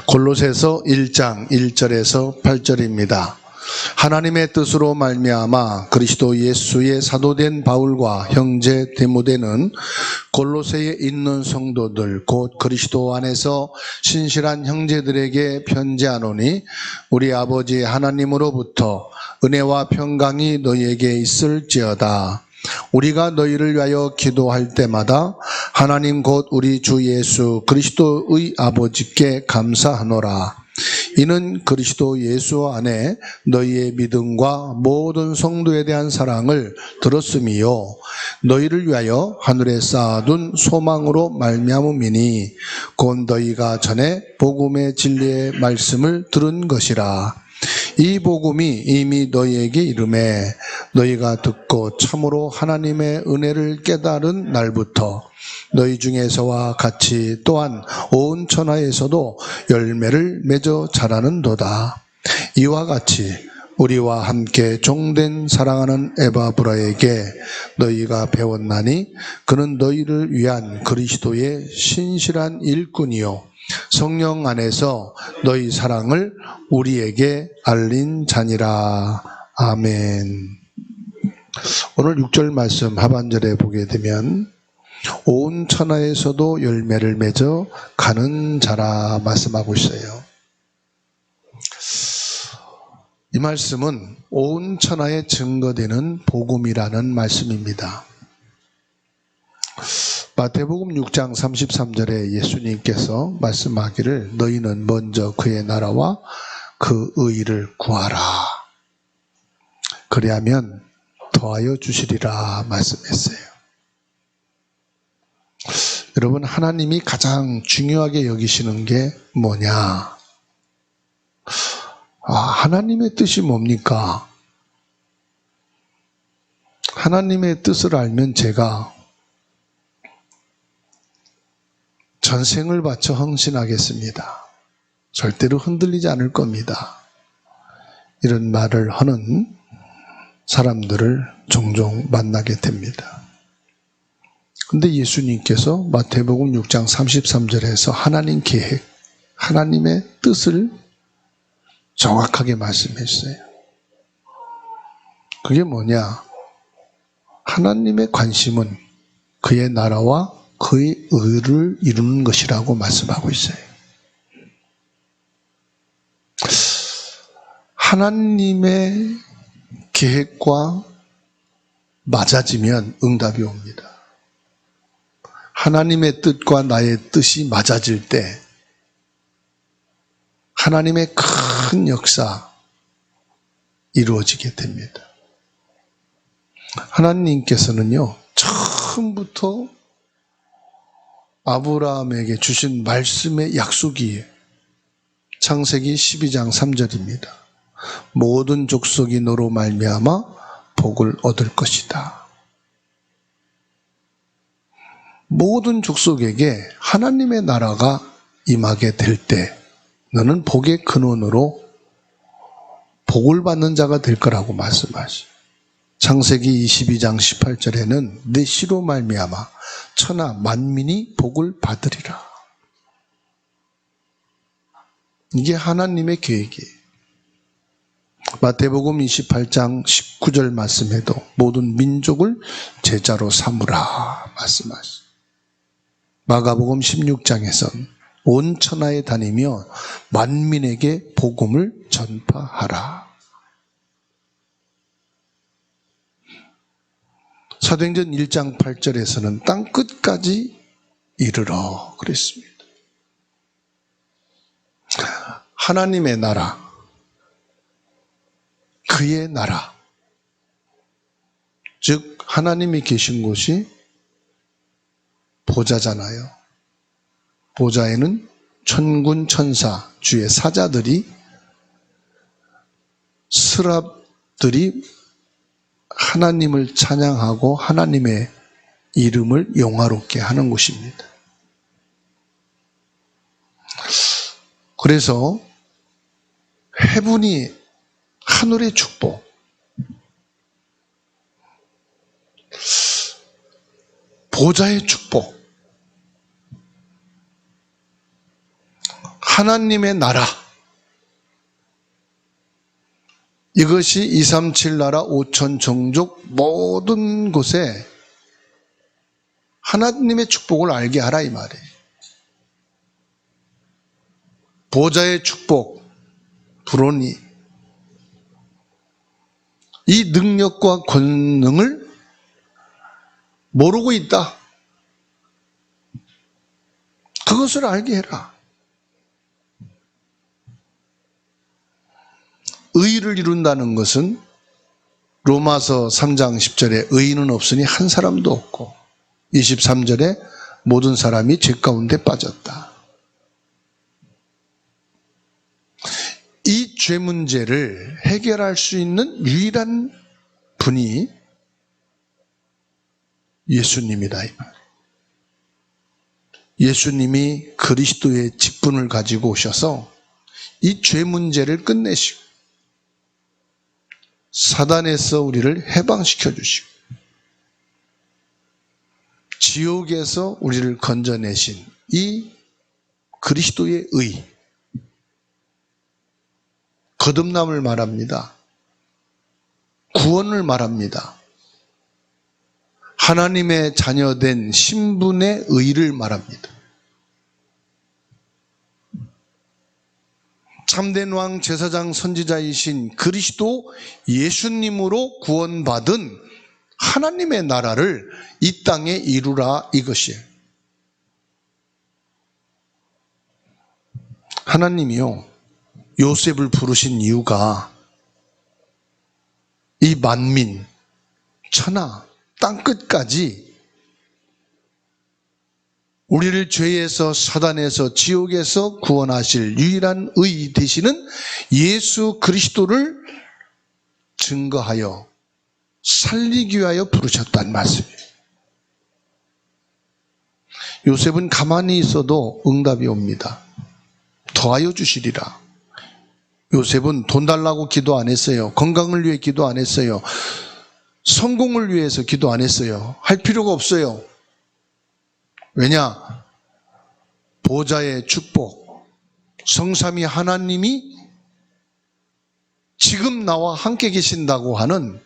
골로새서 1장 1절에서 8절입니다. 하나님의 뜻으로 말미암아 그리스도 예수의 사도된 바울과 형제 디모데는 골로새에 있는 성도들 곧 그리스도 안에서 신실한 형제들에게 편지하노니 우리 아버지 하나님으로부터 은혜와 평강이 너희에게 있을지어다. 우리가 너희를 위하여 기도할 때마다 하나님 곧 우리 주 예수 그리스도의 아버지께 감사하노라. 이는 그리스도 예수 안에 너희의 믿음과 모든 성도에 대한 사랑을 들었음이요 너희를 위하여 하늘에 쌓아둔 소망으로 말미암음이니 곧 너희가 전에 복음의 진리의 말씀을 들은 것이라. 이 복음이 이미 너희에게 이르매 너희가 듣고 참으로 하나님의 은혜를 깨달은 날부터 너희 중에서와 같이 또한 온 천하에서도 열매를 맺어 자라는도다. 이와 같이 우리와 함께 종된 사랑하는 에바브라에게 너희가 배웠나니 그는 너희를 위한 그리스도의 신실한 일꾼이요 성령 안에서 너희 사랑을 우리에게 알린 자니라. 아멘. 오늘 6절 말씀 하반절에 보게 되면 온 천하에서도 열매를 맺어 가는 자라 말씀하고 있어요. 이 말씀은 온 천하에 증거되는 복음이라는 말씀입니다. 마태복음 6장 33절에 예수님께서 말씀하기를 너희는 먼저 그의 나라와 그 의를 구하라. 그리하면 더하여 주시리라 말씀했어요. 여러분, 하나님이 가장 중요하게 여기시는 게 뭐냐? 하나님의 뜻이 뭡니까? 하나님의 뜻을 알면 제가 전생을 바쳐 헌신하겠습니다. 절대로 흔들리지 않을 겁니다. 이런 말을 하는 사람들을 종종 만나게 됩니다. 근데 예수님께서 마태복음 6장 33절에서 하나님 계획, 하나님의 뜻을 정확하게 말씀했어요. 그게 뭐냐? 하나님의 관심은 그의 나라와 그의 의를 이루는 것이라고 말씀하고 있어요. 하나님의 계획과 맞아지면 응답이 옵니다. 하나님의 뜻과 나의 뜻이 맞아질 때 하나님의 큰 역사 이루어지게 됩니다. 하나님께서는요, 처음부터 아브라함에게 주신 말씀의 약속이 창세기 12장 3절입니다. 모든 족속이 너로 말미암아 복을 얻을 것이다. 모든 족속에게 하나님의 나라가 임하게 될 때 너는 복의 근원으로 복을 받는 자가 될 거라고 말씀하시죠. 창세기 22장 18절에는 내 씨로 말미암아 천하 만민이 복을 받으리라. 이게 하나님의 계획이에요. 마태복음 28장 19절 말씀에도 모든 민족을 제자로 삼으라 말씀하시죠. 마가복음 16장에선 온 천하에 다니며 만민에게 복음을 전파하라. 사도행전 1장 8절에서는 땅 끝까지 이르러 그랬습니다. 하나님의 나라, 그의 나라, 즉 하나님이 계신 곳이 보좌잖아요. 보좌에는 천군 천사, 주의 사자들이, 스랍들이 하나님을 찬양하고 하나님의 이름을 영화롭게 하는 곳입니다. 그래서 해분이 하늘의 축복, 보좌의 축복, 하나님의 나라, 이것이 237 나라 5천 종족 모든 곳에 하나님의 축복을 알게 하라 이 말이에요. 보좌의 축복, 불온이 이 능력과 권능을 모르고 있다. 그것을 알게 해라. 의를 이룬다는 것은 로마서 3장 10절에 의인은 없으니 한 사람도 없고 23절에 모든 사람이 죄 가운데 빠졌다. 이 죄 문제를 해결할 수 있는 유일한 분이 예수님이다 이 말. 예수님이 그리스도의 직분을 가지고 오셔서 이 죄 문제를 끝내시고 사단에서 우리를 해방시켜 주시고 지옥에서 우리를 건져내신 이 그리스도의 의, 거듭남을 말합니다. 구원을 말합니다. 하나님의 자녀된 신분의 의를 말합니다. 참된 왕 제사장 선지자이신 그리스도 예수님으로 구원받은 하나님의 나라를 이 땅에 이루라 이것이에요. 하나님이요, 요셉을 부르신 이유가 이 만민, 천하, 땅끝까지 우리를 죄에서 사단에서 지옥에서 구원하실 유일한 의 되시는 예수 그리스도를 증거하여 살리기 위하여 부르셨다는 말씀이에요. 요셉은 가만히 있어도 응답이 옵니다. 더하여 주시리라. 요셉은 돈 달라고 기도 안 했어요. 건강을 위해 기도 안 했어요. 성공을 위해서 기도 안 했어요. 할 필요가 없어요. 왜냐? 보좌의 축복, 성삼위 하나님이 지금 나와 함께 계신다고 하는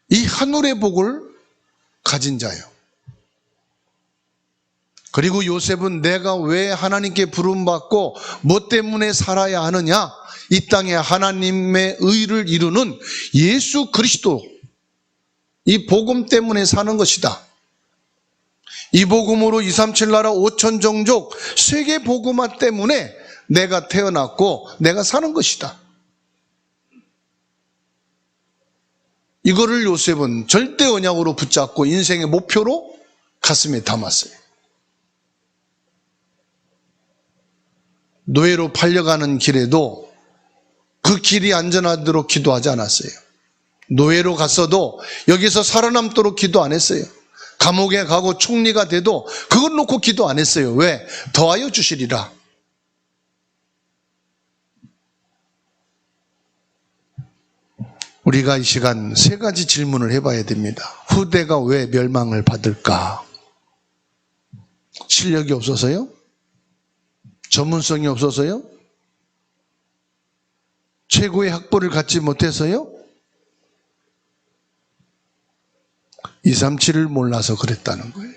이 하늘의 복을 가진 자예요. 그리고 요셉은 내가 왜 하나님께 부름받고 뭐 때문에 살아야 하느냐? 이 땅에 하나님의 의를 이루는 예수 그리스도, 이 복음 때문에 사는 것이다. 이 복음으로 237 나라 5천 종족 세계 복음화 때문에 내가 태어났고 내가 사는 것이다. 이거를 요셉은 절대 언약으로 붙잡고 인생의 목표로 가슴에 담았어요. 노예로 팔려가는 길에도 그 길이 안전하도록 기도하지 않았어요. 노예로 갔어도 여기서 살아남도록 기도 안 했어요. 감옥에 가고 총리가 돼도 그걸 놓고 기도 안 했어요. 왜? 더하여 주시리라. 우리가 이 시간 세 가지 질문을 해봐야 됩니다. 후대가 왜 멸망을 받을까? 실력이 없어서요? 전문성이 없어서요? 최고의 학벌을 갖지 못해서요? 237을 몰라서 그랬다는 거예요.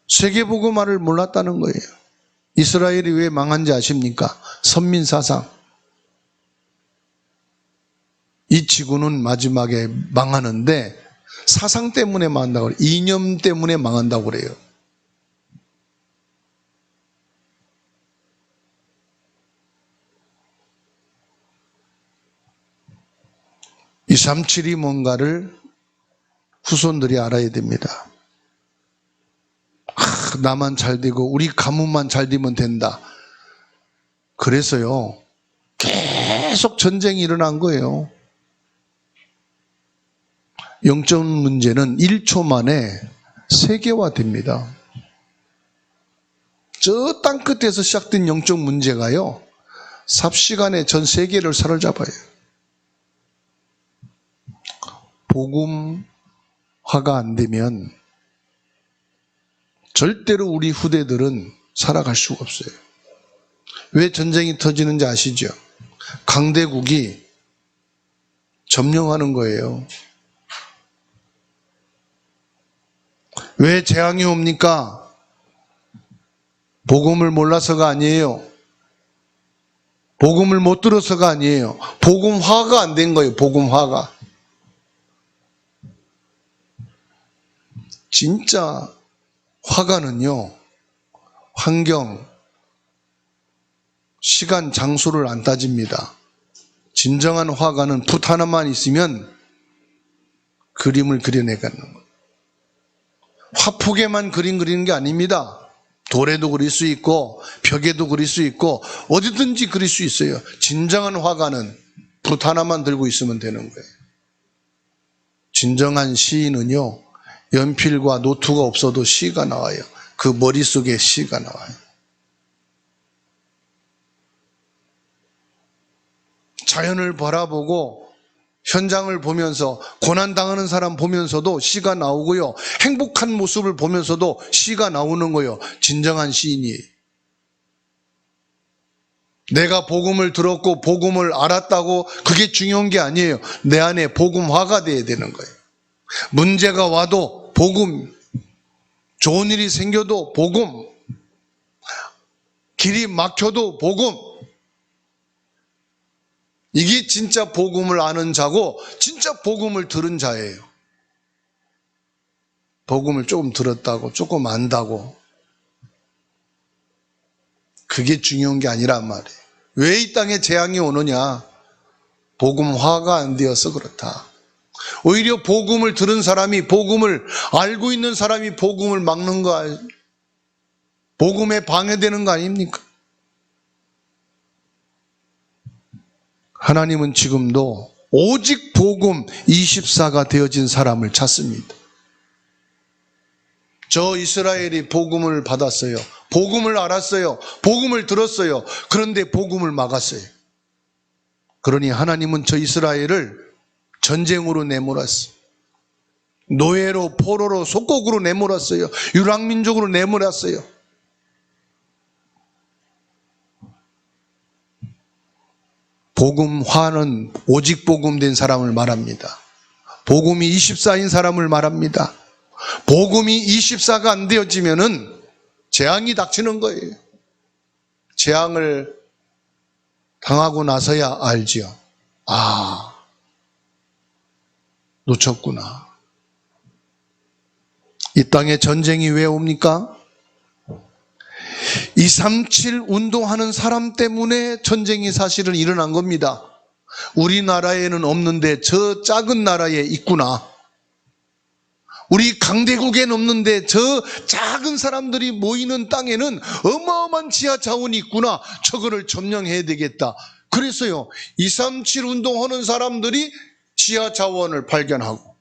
세계복음화를 몰랐다는 거예요. 이스라엘이 왜 망한지 아십니까? 선민사상. 이 지구는 마지막에 망하는데 사상 때문에 망한다고 그래요. 이념 때문에 망한다고 그래요. 이 237이 뭔가를 후손들이 알아야 됩니다. 나만 잘 되고 우리 가문만 잘 되면 된다. 그래서요, 계속 전쟁이 일어난 거예요. 영적 문제는 1초 만에 세계화됩니다. 저 땅끝에서 시작된 영적 문제가요, 삽시간에 전 세계를 사로잡아요. 복음화가 안 되면 절대로 우리 후대들은 살아갈 수가 없어요. 왜 전쟁이 터지는지 아시죠? 강대국이 점령하는 거예요. 왜 재앙이 옵니까? 복음을 몰라서가 아니에요. 복음을 못 들어서가 아니에요. 복음화가 안 된 거예요. 복음화가. 진짜 화가는요, 환경, 시간, 장소를 안 따집니다. 진정한 화가는 붓 하나만 있으면 그림을 그려내가는 거예요. 화폭에만 그림 그리는 게 아닙니다. 돌에도 그릴 수 있고 벽에도 그릴 수 있고 어디든지 그릴 수 있어요. 진정한 화가는 붓 하나만 들고 있으면 되는 거예요. 진정한 시인은요, 연필과 노트가 없어도 시가 나와요. 그 머릿속에 시가 나와요. 자연을 바라보고 현장을 보면서 고난당하는 사람 보면서도 시가 나오고요. 행복한 모습을 보면서도 시가 나오는 거예요. 진정한 시인이. 내가 복음을 들었고 복음을 알았다고 그게 중요한 게 아니에요. 내 안에 복음화가 돼야 되는 거예요. 문제가 와도 복음, 좋은 일이 생겨도 복음, 길이 막혀도 복음. 이게 진짜 복음을 아는 자고 진짜 복음을 들은 자예요. 복음을 조금 들었다고 조금 안다고 그게 중요한 게 아니란 말이에요. 왜 이 땅에 재앙이 오느냐? 복음화가 안 되어서 그렇다. 오히려 복음을 들은 사람이, 복음을 알고 있는 사람이 복음을 막는 거 아니에요? 복음에 방해되는 거 아닙니까? 하나님은 지금도 오직 복음 24가 되어진 사람을 찾습니다. 저 이스라엘이 복음을 받았어요. 복음을 알았어요. 복음을 들었어요. 그런데 복음을 막았어요. 그러니 하나님은 저 이스라엘을 전쟁으로 내몰았어요. 노예로, 포로로, 속국으로 내몰았어요. 유랑민족으로 내몰았어요. 복음화는 오직 복음된 사람을 말합니다. 복음이 24인 사람을 말합니다. 복음이 24가 안 되어지면은 재앙이 닥치는 거예요. 재앙을 당하고 나서야 알지요. 아, 놓쳤구나. 이 땅에 전쟁이 왜 옵니까? 237 운동하는 사람 때문에 전쟁이 사실은 일어난 겁니다. 우리나라에는 없는데 저 작은 나라에 있구나. 우리 강대국에는 없는데 저 작은 사람들이 모이는 땅에는 어마어마한 지하 자원이 있구나. 저거를 점령해야 되겠다. 그래서요, 237 운동하는 사람들이 지하 자원을 발견하고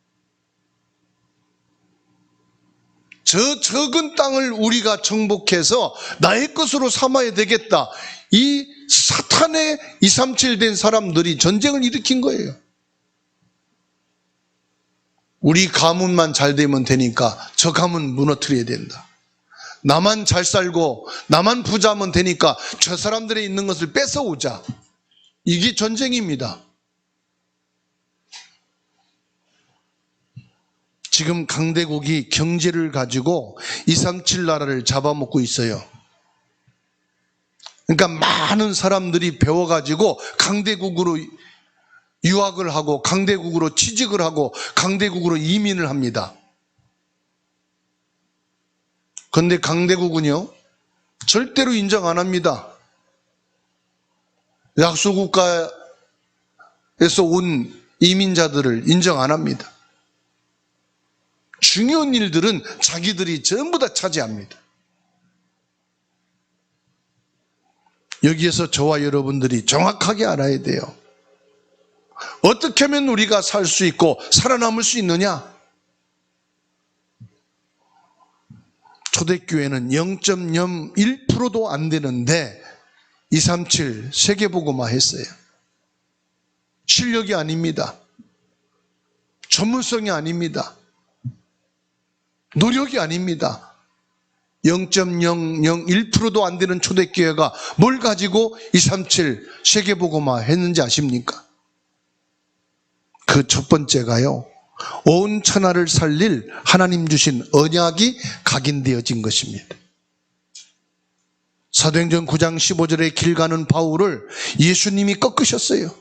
저 적은 땅을 우리가 정복해서 나의 것으로 삼아야 되겠다. 이 사탄의 237 된 사람들이 전쟁을 일으킨 거예요. 우리 가문만 잘 되면 되니까 저 가문 무너뜨려야 된다. 나만 잘 살고 나만 부자면 되니까 저 사람들의 있는 것을 뺏어오자. 이게 전쟁입니다. 지금 강대국이 경제를 가지고 237 나라를 잡아먹고 있어요. 그러니까 많은 사람들이 배워가지고 강대국으로 유학을 하고 강대국으로 취직을 하고 강대국으로 이민을 합니다. 그런데 강대국은요, 절대로 인정 안 합니다. 약소국가에서 온 이민자들을 인정 안 합니다. 중요한 일들은 자기들이 전부 다 차지합니다. 여기에서 저와 여러분들이 정확하게 알아야 돼요. 어떻게 하면 우리가 살 수 있고 살아남을 수 있느냐? 초대교회는 0.01%도 안 되는데 237 세계복음화 했어요. 실력이 아닙니다. 전문성이 아닙니다. 노력이 아닙니다. 0.001%도 안 되는 초대교회가 뭘 가지고 237 세계복음화 했는지 아십니까? 그 첫 번째가요, 온 천하를 살릴 하나님 주신 언약이 각인되어진 것입니다. 사도행전 9장 15절에 길 가는 바울을 예수님이 꺾으셨어요.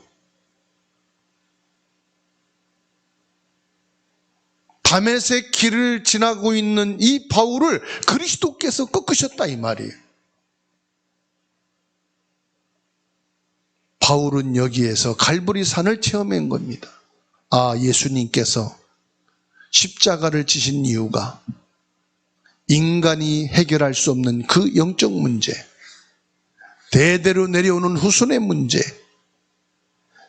다메섹 길을 지나고 있는 이 바울을 그리스도께서 꺾으셨다 이 말이에요. 바울은 여기에서 갈보리산을 체험한 겁니다. 아, 예수님께서 십자가를 지신 이유가 인간이 해결할 수 없는 그 영적 문제, 대대로 내려오는 후손의 문제,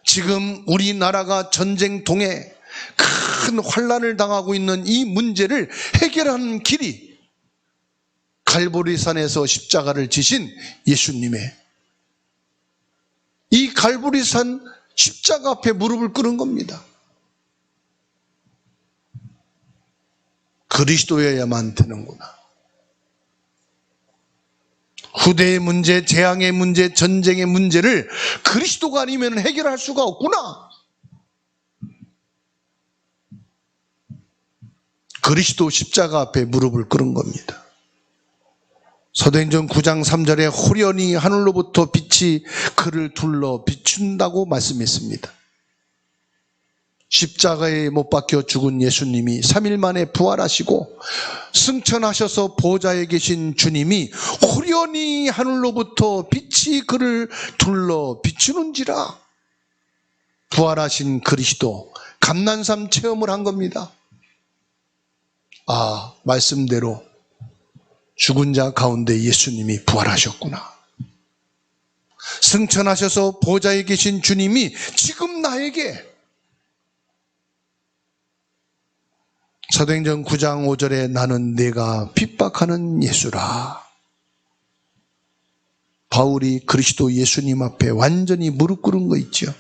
지금 우리나라가 전쟁통에 큰 환난을 당하고 있는 이 문제를 해결하는 길이 갈보리산에서 십자가를 지신 예수님의 이 갈보리산 십자가 앞에 무릎을 꿇은 겁니다. 그리스도여야만 되는구나. 후대의 문제, 재앙의 문제, 전쟁의 문제를 그리스도가 아니면 해결할 수가 없구나. 그리스도 십자가 앞에 무릎을 꿇은 겁니다. 사도행전 9장 3절에 호련히 하늘로부터 빛이 그를 둘러 비춘다고 말씀했습니다. 십자가에 못 박혀 죽은 예수님이 3일 만에 부활하시고 승천하셔서 보좌에 계신 주님이 호련히 하늘로부터 빛이 그를 둘러 비추는지라. 부활하신 그리스도 감난산 체험을 한 겁니다. 아, 말씀대로 죽은 자 가운데 예수님이 부활하셨구나. 승천하셔서 보좌에 계신 주님이 지금 나에게, 사도행전 9장 5절에 나는 내가 핍박하는 예수라. 바울이 그리스도 예수님 앞에 완전히 무릎 꿇은 거 있죠.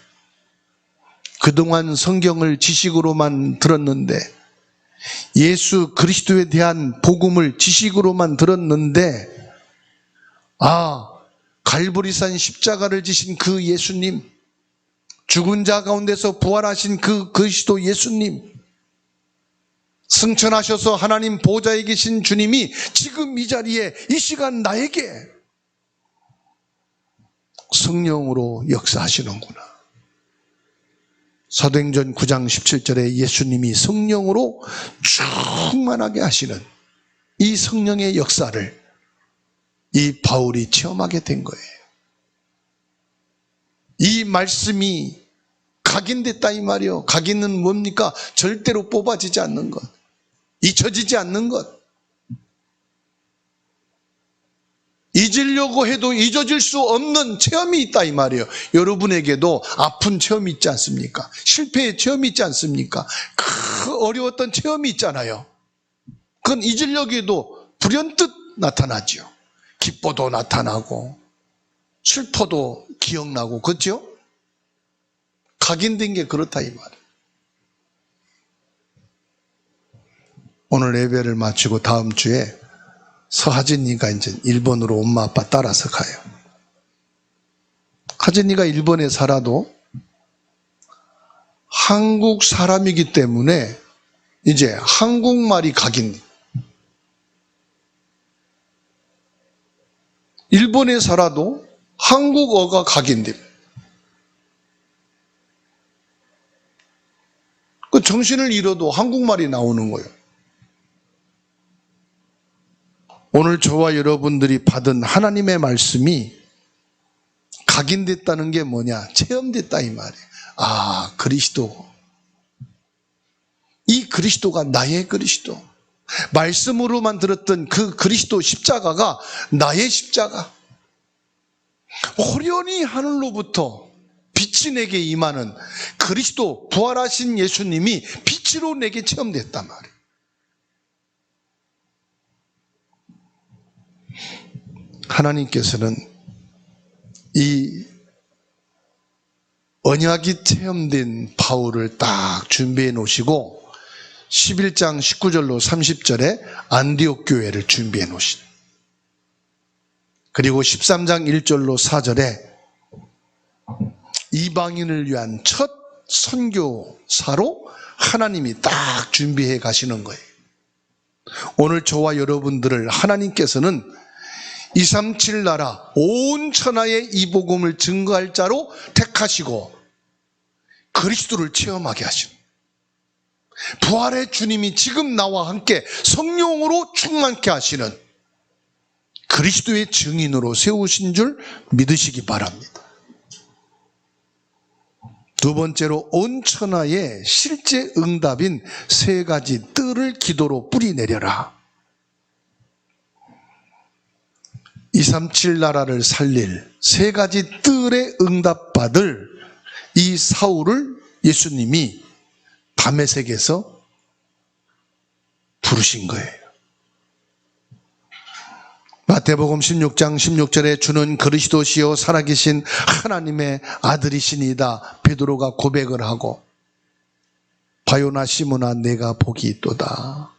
그동안 성경을 지식으로만 들었는데, 예수 그리스도에 대한 복음을 지식으로만 들었는데, 아, 갈보리산 십자가를 지신 그 예수님, 죽은 자 가운데서 부활하신 그 그리스도 예수님, 승천하셔서 하나님 보좌에 계신 주님이 지금 이 자리에 이 시간 나에게 성령으로 역사하시는구나. 사도행전 9장 17절에 예수님이 성령으로 충만하게 하시는 이 성령의 역사를 이 바울이 체험하게 된 거예요. 이 말씀이 각인됐다 이 말이요. 각인은 뭡니까? 절대로 뽑아지지 않는 것, 잊혀지지 않는 것. 잊으려고 해도 잊어질 수 없는 체험이 있다 이 말이에요. 여러분에게도 아픈 체험이 있지 않습니까? 실패의 체험이 있지 않습니까? 어려웠던 체험이 있잖아요. 그건 잊으려고 해도 불현듯 나타나죠. 기뻐도 나타나고 슬퍼도 기억나고, 그렇죠? 각인된 게 그렇다 이 말이에요. 오늘 예배를 마치고 다음 주에 서하진이가 이제 일본으로 엄마 아빠 따라서 가요. 하진이가 일본에 살아도 한국 사람이기 때문에 이제 한국말이 각인. 일본에 살아도 한국어가 각인됩니다. 그 정신을 잃어도 한국말이 나오는 거예요. 오늘 저와 여러분들이 받은 하나님의 말씀이 각인됐다는 게 뭐냐? 체험됐다 이 말이에요. 아, 그리스도. 이 그리스도가 나의 그리스도. 말씀으로만 들었던 그 그리스도 십자가가 나의 십자가. 호련히 하늘로부터 빛이 내게 임하는 그리스도, 부활하신 예수님이 빛으로 내게 체험됐단 말이에요. 하나님께서는 이 언약이 체험된 바울을 딱 준비해 놓으시고 11장 19절로 30절에 안디옥 교회를 준비해 놓으신, 그리고 13장 1절로 4절에 이방인을 위한 첫 선교사로 하나님이 딱 준비해 가시는 거예요. 오늘 저와 여러분들을 하나님께서는 237 나라 온 천하에 이 복음을 증거할 자로 택하시고 그리스도를 체험하게 하시는, 부활의 주님이 지금 나와 함께 성령으로 충만케 하시는 그리스도의 증인으로 세우신 줄 믿으시기 바랍니다. 두 번째로 온 천하에 실제 응답인 세 가지 뜰을 기도로 뿌리내려라. 237 나라를 살릴 세 가지 뜰에 응답받을 이 사울을 예수님이 다메섹에서 부르신 거예요. 마태복음 16장 16절에 주는 그리스도시요 살아계신 하나님의 아들이시니이다 베드로가 고백을 하고, 바요나 시몬아 내가 복이 있도다.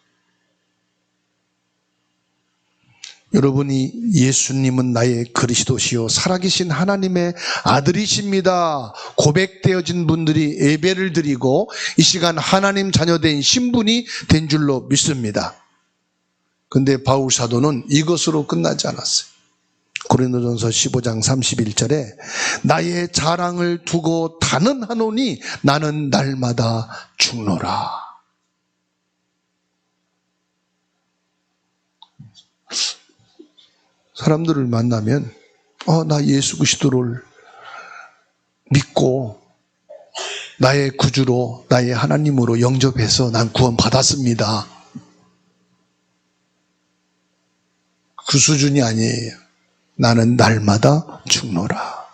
여러분이 예수님은 나의 그리스도시요 살아계신 하나님의 아들이십니다 고백되어진 분들이 예배를 드리고 이 시간 하나님 자녀된 신분이 된 줄로 믿습니다. 근데 바울 사도는 이것으로 끝나지 않았어요. 고린도전서 15장 31절에 나의 자랑을 두고 단언하노니 나는 날마다 죽노라. 사람들을 만나면 나 예수 그리스도를 믿고 나의 구주로 나의 하나님으로 영접해서 난 구원 받았습니다. 그 수준이 아니에요. 나는 날마다 죽노라.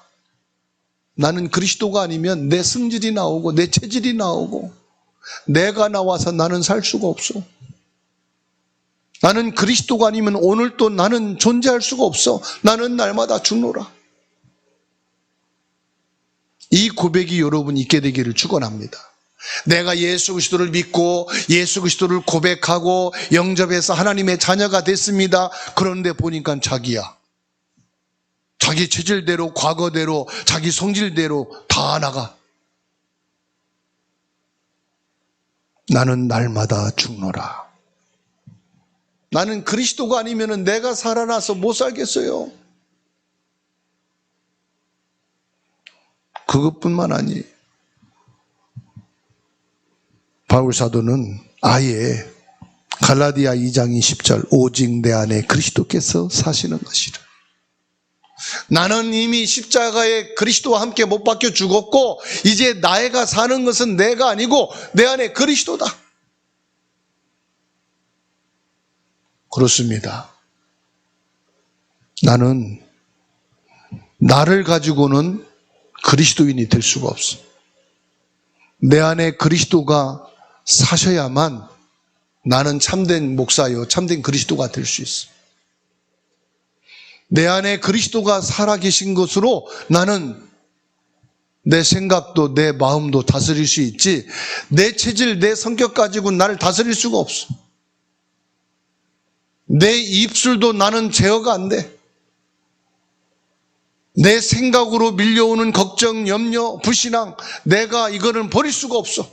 나는 그리스도가 아니면 내 성질이 나오고 내 체질이 나오고 내가 나와서 나는 살 수가 없어. 나는 그리스도가 아니면 오늘 또 나는 존재할 수가 없어. 나는 날마다 죽노라. 이 고백이 여러분 있게 되기를 축원합니다. 내가 예수 그리스도를 믿고 예수 그리스도를 고백하고 영접해서 하나님의 자녀가 됐습니다. 그런데 보니까 자기야, 자기 체질대로 과거대로 자기 성질대로 다 나가. 나는 날마다 죽노라. 나는 그리스도가 아니면 내가 살아나서 못 살겠어요. 그것뿐만 아니에요. 바울 사도는 아예 갈라디아 2장 20절 오직 내 안에 그리스도께서 사시는 것이라. 나는 이미 십자가에 그리스도와 함께 못 박혀 죽었고 이제 나가 사는 것은 내가 아니고 내 안에 그리스도다. 그렇습니다. 나는 나를 가지고는 그리스도인이 될 수가 없어. 내 안에 그리스도가 사셔야만 나는 참된 목사요, 참된 그리스도가 될 수 있어. 내 안에 그리스도가 살아계신 것으로 나는 내 생각도 내 마음도 다스릴 수 있지, 내 체질, 내 성격 가지고 나를 다스릴 수가 없어. 내 입술도 나는 제어가 안 돼. 내 생각으로 밀려오는 걱정, 염려, 불신앙, 내가 이거는 버릴 수가 없어.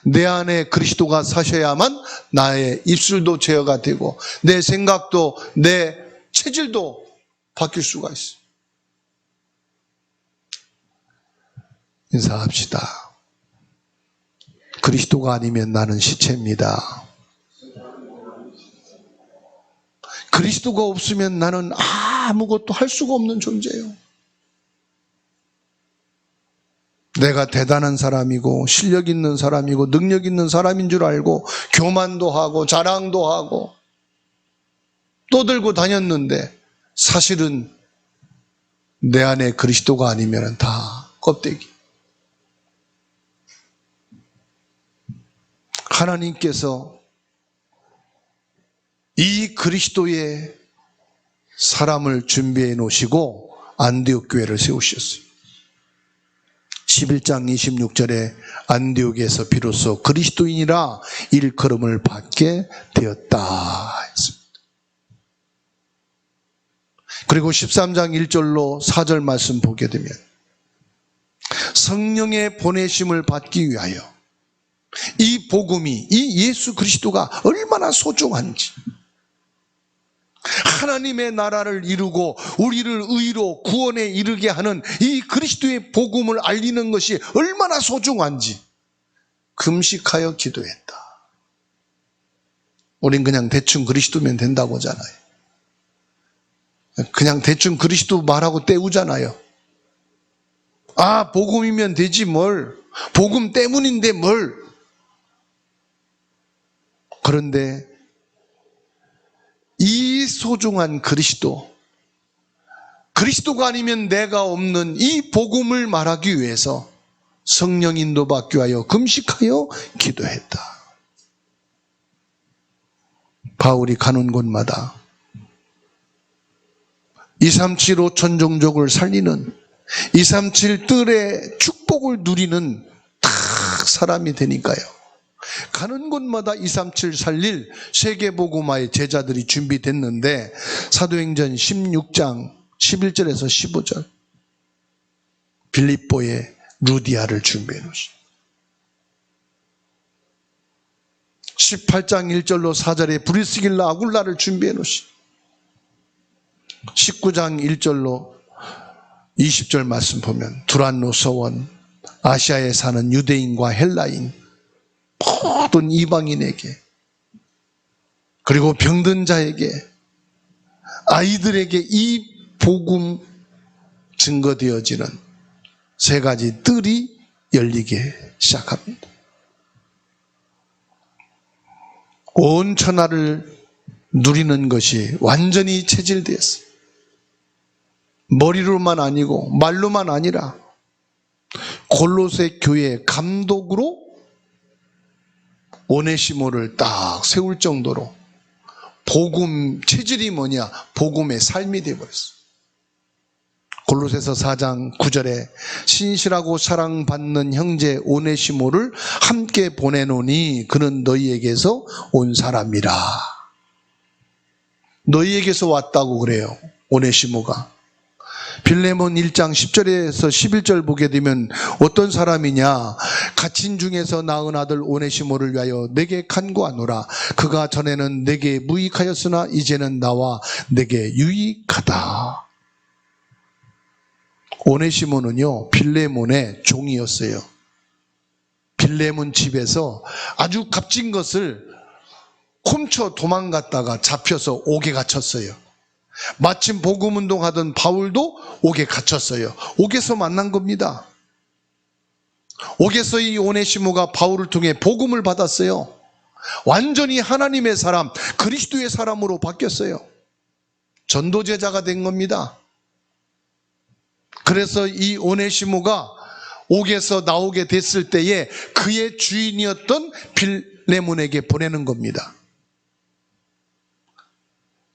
내 안에 그리스도가 사셔야만 나의 입술도 제어가 되고 내 생각도 내 체질도 바뀔 수가 있어. 인사합시다. 그리스도가 아니면 나는 시체입니다. 그리스도가 없으면 나는 아무것도 할 수가 없는 존재예요. 내가 대단한 사람이고 실력 있는 사람이고 능력 있는 사람인 줄 알고 교만도 하고 자랑도 하고 떠들고 다녔는데 사실은 내 안에 그리스도가 아니면 다 껍데기. 하나님께서 이 그리스도의 사람을 준비해 놓으시고 안디옥 교회를 세우셨어요. 11장 26절에 안디옥에서 비로소 그리스도인이라 일컬음을 받게 되었다 했습니다. 그리고 13장 1절로 4절 말씀 보게 되면 성령의 보내심을 받기 위하여 이 복음이, 이 예수 그리스도가 얼마나 소중한지, 하나님의 나라를 이루고 우리를 의로 구원에 이르게 하는 이 그리스도의 복음을 알리는 것이 얼마나 소중한지 금식하여 기도했다. 우린 그냥 대충 그리스도면 된다고 하잖아요. 그냥 대충 그리스도 말하고 때우잖아요. 아, 복음이면 되지 뭘. 복음 때문인데 뭘. 그런데 이 소중한 그리스도가 아니면 내가 없는 이 복음을 말하기 위해서 성령 인도받기 위하여 금식하여 기도했다. 바울이 가는 곳마다 237 5천 종족을 살리는 237 뜰의 축복을 누리는 딱 사람이 되니까요. 가는 곳마다 237 살릴 세계복음화의 제자들이 준비됐는데 사도행전 16장 11절에서 15절 빌립보에 루디아를 준비해 놓으시. 18장 1절로 4절에 브리스길라 아굴라를 준비해 놓으시. 19장 1절로 20절 말씀 보면 두란노 서원, 아시아에 사는 유대인과 헬라인, 모든 이방인에게, 그리고 병든 자에게, 아이들에게 이 복음 증거되어지는 세 가지 뜰이 열리게 시작합니다. 온 천하를 누리는 것이 완전히 체질되었어요. 머리로만 아니고 말로만 아니라 골로새 교회 감독으로 오네시모를 딱 세울 정도로 복음 체질이 뭐냐? 복음의 삶이 되어버렸어요. 골로새서 4장 9절에 신실하고 사랑받는 형제 오네시모를 함께 보내노니 그는 너희에게서 온 사람이라. 너희에게서 왔다고 그래요. 오네시모가. 빌레몬 1장 10절에서 11절 보게 되면 어떤 사람이냐? 갇힌 중에서 낳은 아들 오네시모를 위하여 내게 간구하노라. 그가 전에는 내게 무익하였으나 이제는 나와 내게 유익하다. 오네시모는요, 빌레몬의 종이었어요. 빌레몬 집에서 아주 값진 것을 훔쳐 도망갔다가 잡혀서 옥에 갇혔어요. 마침 복음운동하던 바울도 옥에 갇혔어요. 옥에서 만난 겁니다. 옥에서 이 오네시모가 바울을 통해 복음을 받았어요. 완전히 하나님의 사람, 그리스도의 사람으로 바뀌었어요. 전도제자가 된 겁니다. 그래서 이 오네시모가 옥에서 나오게 됐을 때에 그의 주인이었던 빌레몬에게 보내는 겁니다.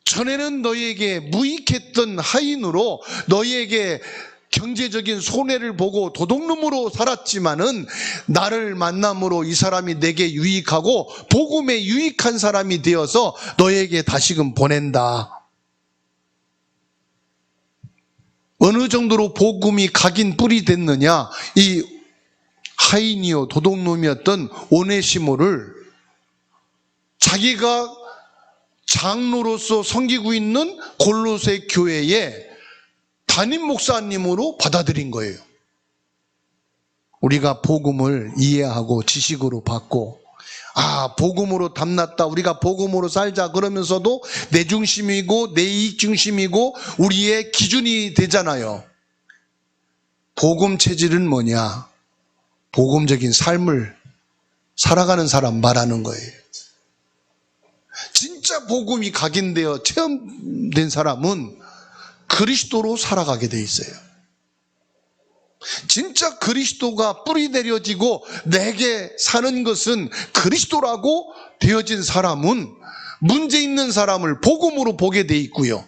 전에는 너희에게 무익했던 하인으로 너희에게 경제적인 손해를 보고 도둑놈으로 살았지만은 나를 만남으로 이 사람이 내게 유익하고 복음에 유익한 사람이 되어서 너희에게 다시금 보낸다. 어느 정도로 복음이 각인 뿔이 됐느냐? 이 하인이요 도둑놈이었던 오네시모를 자기가 장로로서 섬기고 있는 골로새 교회의 담임 목사님으로 받아들인 거예요. 우리가 복음을 이해하고 지식으로 받고 아, 복음으로 담났다, 우리가 복음으로 살자 그러면서도 내 중심이고 내 이익 중심이고 우리의 기준이 되잖아요. 복음 체질은 뭐냐? 복음적인 삶을 살아가는 사람 말하는 거예요. 진짜 복음이 각인되어 체험된 사람은 그리스도로 살아가게 돼 있어요. 진짜 그리스도가 뿌리 내려지고 내게 사는 것은 그리스도라고 되어진 사람은 문제 있는 사람을 복음으로 보게 돼 있고요.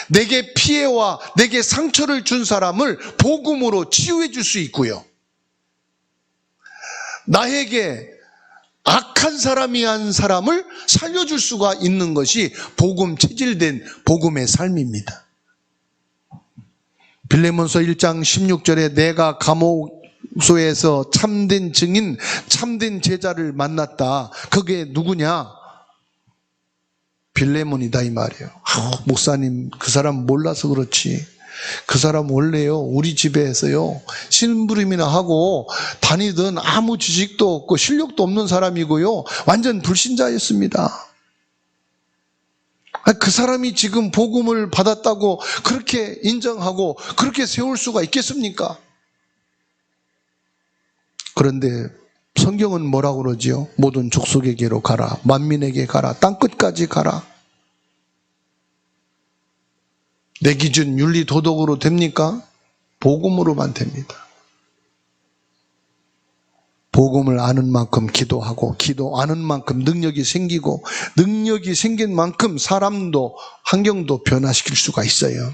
내게 피해와 내게 상처를 준 사람을 복음으로 치유해 줄 수 있고요. 나에게 악한 사람이 한 사람을 살려줄 수가 있는 것이 복음 체질된 복음의 삶입니다. 빌레몬서 1장 16절에 내가 감옥소에서 참된 증인, 참된 제자를 만났다. 그게 누구냐? 빌레몬이다 이 말이에요. 목사님 그 사람 몰라서 그렇지. 그 사람 원래요 우리 집에서요 심부름이나 하고 다니던 아무 지식도 없고 실력도 없는 사람이고요 완전 불신자였습니다. 그 사람이 지금 복음을 받았다고 그렇게 인정하고 그렇게 세울 수가 있겠습니까? 그런데 성경은 뭐라고 그러지요? 모든 족속에게로 가라, 만민에게 가라, 땅끝까지 가라. 내 기준 윤리 도덕으로 됩니까? 복음으로만 됩니다. 복음을 아는 만큼 기도하고 기도 아는 만큼 능력이 생기고 능력이 생긴 만큼 사람도 환경도 변화시킬 수가 있어요.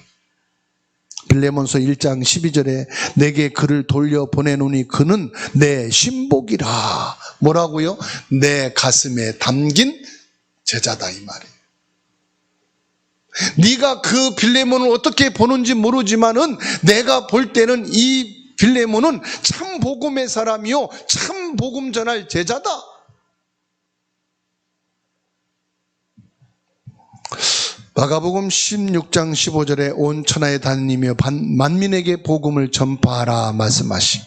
빌레몬서 1장 12절에 내게 그를 돌려보내노니 그는 내 신복이라. 뭐라고요? 내 가슴에 담긴 제자다 이 말이에요. 네가 그 빌레몬을 어떻게 보는지 모르지만은 내가 볼 때는 이 빌레몬은 참 복음의 사람이요 참 복음 전할 제자다. 마가복음 16장 15절에 온 천하에 다니며 만민에게 복음을 전파하라 말씀하시.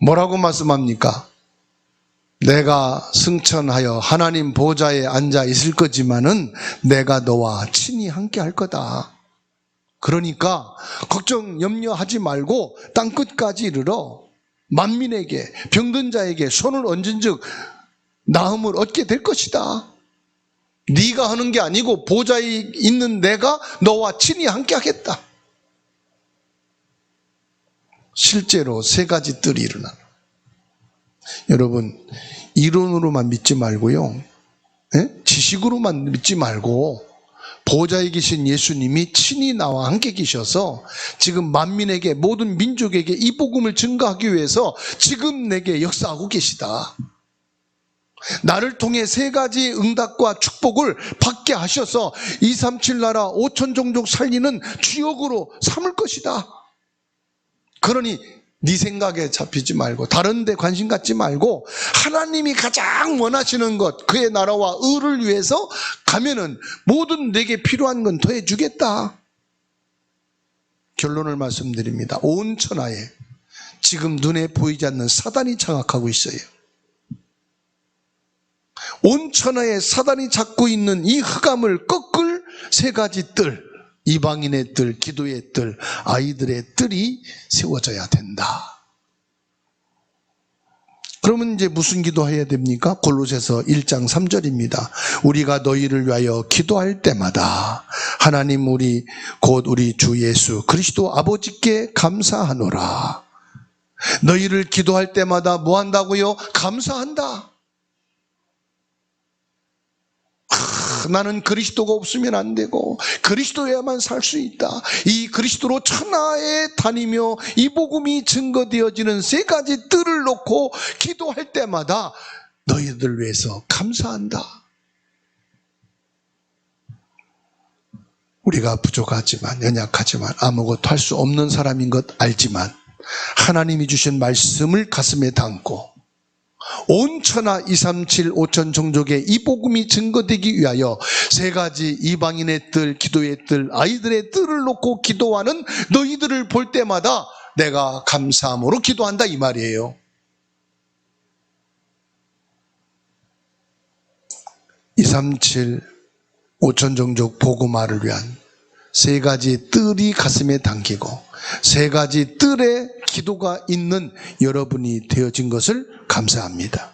뭐라고 말씀합니까? 내가 승천하여 하나님 보좌에 앉아 있을 거지만은 내가 너와 친히 함께 할 거다. 그러니까 걱정 염려하지 말고 땅끝까지 이르러 만민에게 병든 자에게 손을 얹은즉 나음을 얻게 될 것이다. 네가 하는 게 아니고 보좌에 있는 내가 너와 친히 함께 하겠다. 실제로 세 가지 뜰이 일어나. 여러분 이론으로만 믿지 말고요 지식으로만 믿지 말고 보좌에 계신 예수님이 친히 나와 함께 계셔서 지금 만민에게 모든 민족에게 이 복음을 증거하기 위해서 지금 내게 역사하고 계시다. 나를 통해 세 가지 응답과 축복을 받게 하셔서 237 나라 5천 종족 살리는 주역으로 삼을 것이다. 그러니 네 생각에 잡히지 말고 다른 데 관심 갖지 말고 하나님이 가장 원하시는 것 그의 나라와 의를 위해서 가면은 모든 내게 필요한 건 더해 주겠다. 결론을 말씀드립니다. 온 천하에 지금 눈에 보이지 않는 사단이 장악하고 있어요. 온 천하에 사단이 잡고 있는 이 흑암을 꺾을 세 가지 뜰, 이방인의 뜰, 기도의 뜰, 아이들의 뜰이 세워져야 된다. 그러면 이제 무슨 기도해야 됩니까? 골로새서 1장 3절입니다. 우리가 너희를 위하여 기도할 때마다 하나님 우리 곧 우리 주 예수 그리스도 아버지께 감사하노라. 너희를 기도할 때마다 뭐 한다고요? 감사한다. 나는 그리스도가 없으면 안 되고 그리스도여야만 살 수 있다. 이 그리스도로 천하에 다니며 이 복음이 증거되어지는 세 가지 뜰을 놓고 기도할 때마다 너희들 위해서 감사한다. 우리가 부족하지만 연약하지만 아무것도 할 수 없는 사람인 것 알지만 하나님이 주신 말씀을 가슴에 담고 온 천하 237 5천 종족의 이 복음이 증거되기 위하여 세 가지 이방인의 뜰, 기도의 뜰, 아이들의 뜰을 놓고 기도하는 너희들을 볼 때마다 내가 감사함으로 기도한다 이 말이에요. 237 5천 종족 복음화를 위한 세 가지 뜰이 가슴에 담기고 세 가지 뜰에 기도가 있는 여러분이 되어진 것을 감사합니다.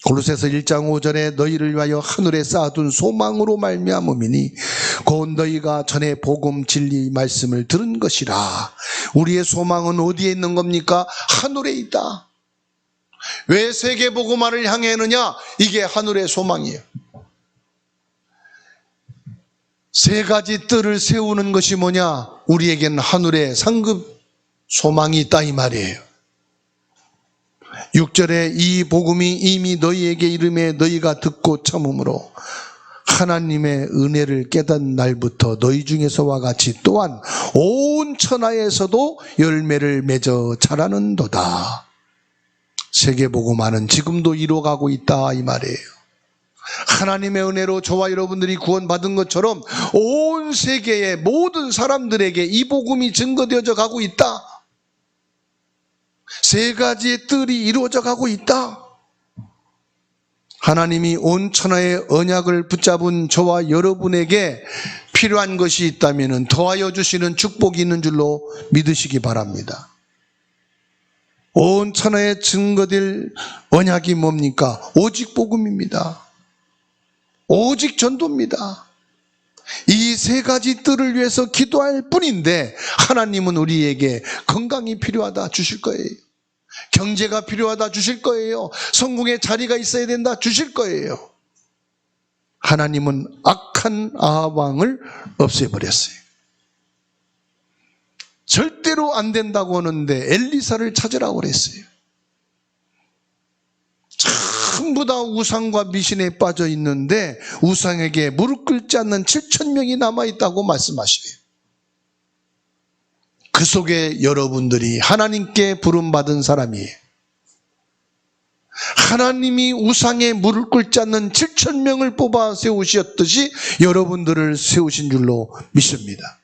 골로새서 1장 5절에 너희를 위하여 하늘에 쌓아둔 소망으로 말미암음이니 곧 너희가 전에 복음 진리 말씀을 들은 것이라. 우리의 소망은 어디에 있는 겁니까? 하늘에 있다. 왜 세계 복음화를 향해 하느냐? 이게 하늘의 소망이에요. 세 가지 뜰을 세우는 것이 뭐냐? 우리에게는 하늘의 상급 소망이 있다 이 말이에요. 6절에 이 복음이 이미 너희에게 이름에 너희가 듣고 참음으로 하나님의 은혜를 깨닫는 날부터 너희 중에서와 같이 또한 온 천하에서도 열매를 맺어 자라는도다. 세계복음화는 지금도 이루어가고 있다 이 말이에요. 하나님의 은혜로 저와 여러분들이 구원받은 것처럼 온 세계의 모든 사람들에게 이 복음이 증거되어져 가고 있다. 세 가지의 뜰이 이루어져 가고 있다. 하나님이 온 천하의 언약을 붙잡은 저와 여러분에게 필요한 것이 있다면 더하여 주시는 축복이 있는 줄로 믿으시기 바랍니다. 온 천하에 증거될 언약이 뭡니까? 오직 복음입니다. 오직 전도입니다. 이 세 가지 뜰을 위해서 기도할 뿐인데 하나님은 우리에게 건강이 필요하다 주실 거예요. 경제가 필요하다 주실 거예요. 성공의 자리가 있어야 된다 주실 거예요. 하나님은 악한 아합 왕을 없애버렸어요. 절대로 안 된다고 하는데 엘리사를 찾으라고 그랬어요. 전부 다 우상과 미신에 빠져 있는데 우상에게 무릎 꿇지 않는 7,000명이 남아있다고 말씀하시네요. 그 속에 여러분들이 하나님께 부름받은 사람이에요. 하나님이 우상에 무릎 꿇지 않는 7,000명을 뽑아 세우셨듯이 여러분들을 세우신 줄로 믿습니다.